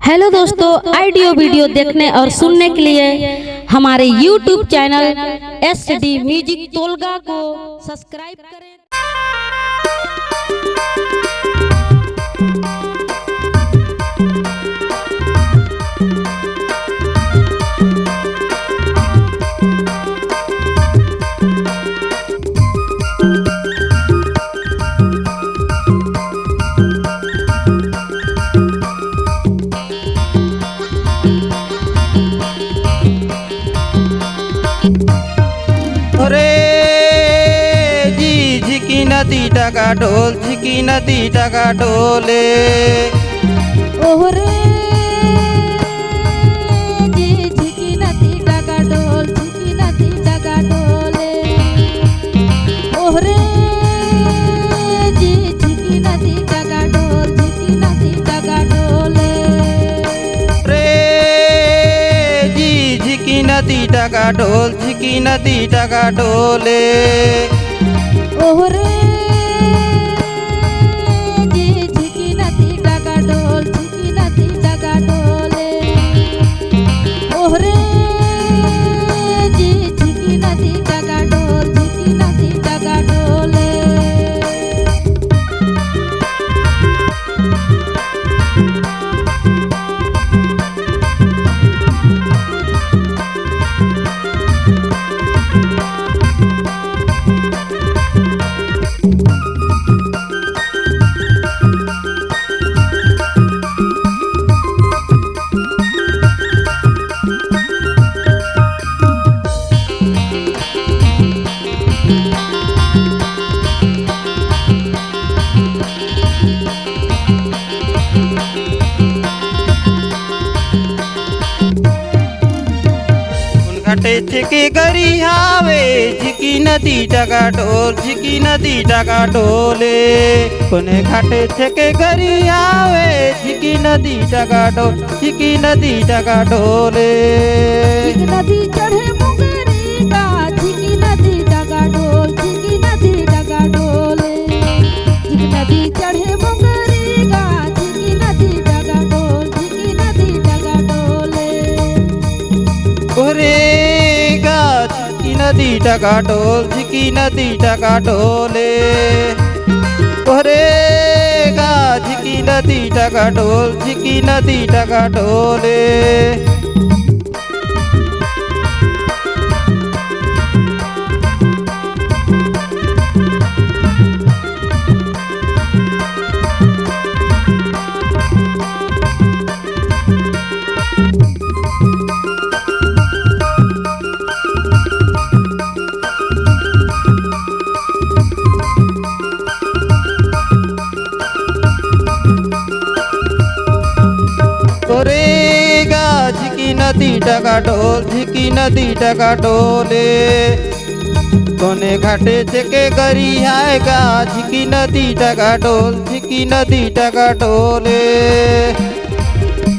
Hello दोस्तों, audio video देखने और सुनने के लिए हमारे YouTube चैनल SD म्यूजिक तोलगा को सब्सक्राइब करें। झिकी नदी टका ढोल झिकी नदी टका ढोले ओहरे जी झिकी नदी टका ढोल झिकी नदी टका ढोले ओहरे जी झिकी नदी टका ढोल झिकी नदी टका ढोले रे जी झिकी नदी टका ढोल झिकी नदी टका ढोले ओहरे जी झिकी नदी टका ढोल झिकी नदी टका ढोले ओहरे जी झिकी नदी टका ढोल झिकी नदी टका ढोले घाटे छिके गरी हावे झिकी नदी टका ढोल झिकी नदी टका ढोले कोने घाटे छिके गरी हावे झिकी नदी टका ढोल झिकी नदी टका ढोले नदी चढ़े मुंगरी का झिकी नदी टका ढोल झिकी नदी टका ढोले नदी चढ़े मुंगरी का झिकी नदी टका ढोल झिकी नदी टका ढोले ओरे झिकी नदी टका ढोल झिकी नदी टका ढोले ओरे झिकी नदी टका ढोल झिकी नदी टका ढोले झिकी नदी टका ढोल झिकी नदी टका ढोले कोने घाटे छिके गरी आएगा झिकी नदी टका ढोल झिकी नदी टका ढोले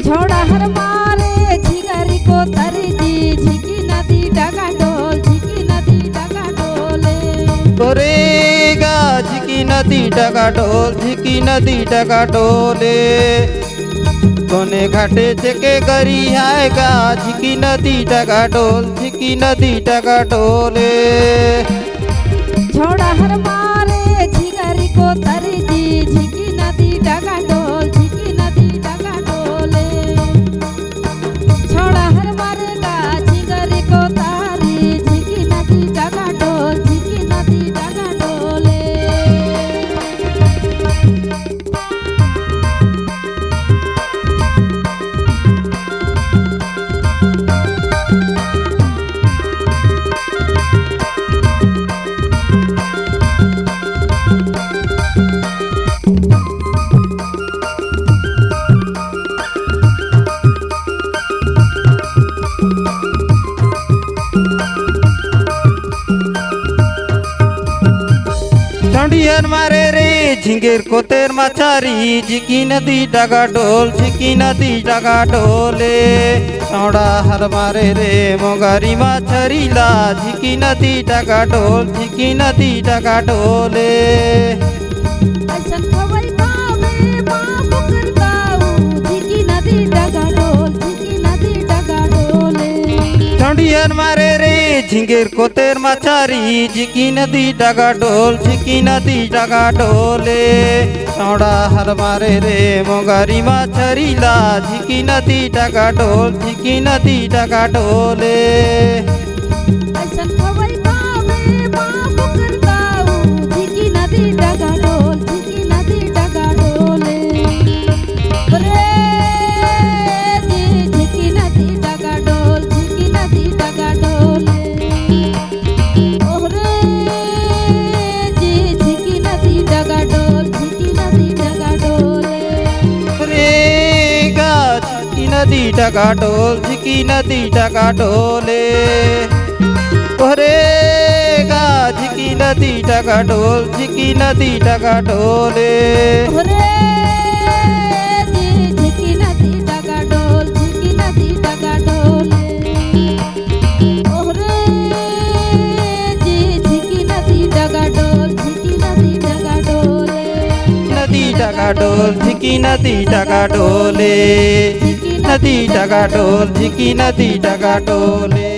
छोड़ा हर मारे झिगरी को तरी दी झिकी नदी टका ढोल झिकी नदी टका ढोले कोरेगा झिकी नदी टका ढोल झिकी नदी टका ढोले कोने घाटे छिके गरी आएगा झिकी नदी टका ढोल झिकी नदी टका ढोले छोड़ा हर मारे झिगरी को तरी दी झिकी नदी टका ढोल झिकी नदी टका ढोले छोड़ा हर मारे का झिगरी को तारी झिकी नदी टका ढोल झिकी नदी टका ढोले चंडियन मारे रे झिंगेर कोतेर माचारी झिकी नदी टका ढोल झिकी नदी टका ढोले चौड़ा हर मारे रे मोगारी माछरीला झिकी नदी टका ढोल झिकी नदी टका ढोले ऐसन खवई पावे बाप कर गाऊ झिकी नदी टका उफान मारे रे झिंगेर कोतेर माछारी झिकी नदी डागा डोल झिकी नदी डागा डोले चौड़ा हर मारे रे मोगारी माछारी ला झिकी नदी डागा डोल झिकी नदी डागा डोले ऐसन खवई कामे बाप करताऊ झिकी नदी डगा डोल झिकी नदी डगा डोले रे जी झिकी नदी डगा डोल झिकी नदी डगा डोले ओहरे जी झिकी नदी डगा डोल झिकी नदी डगा डोले रे गा झिकी नदी डागा डोल झिकी नदी डागा डोले ओरे गा झिकी नदी डागा डोल झिकी नदी डागा डोले ओहरे जी झिकी नदी डगा डोल झिकी नदी डगा डोले ओहरे जी झिकी नदी डगा डोल झिकी नदी डगा डोले नदी डागा डोल झिकी नदी डागा डोले नदी डागा डोल झिकी नदी डागा डोले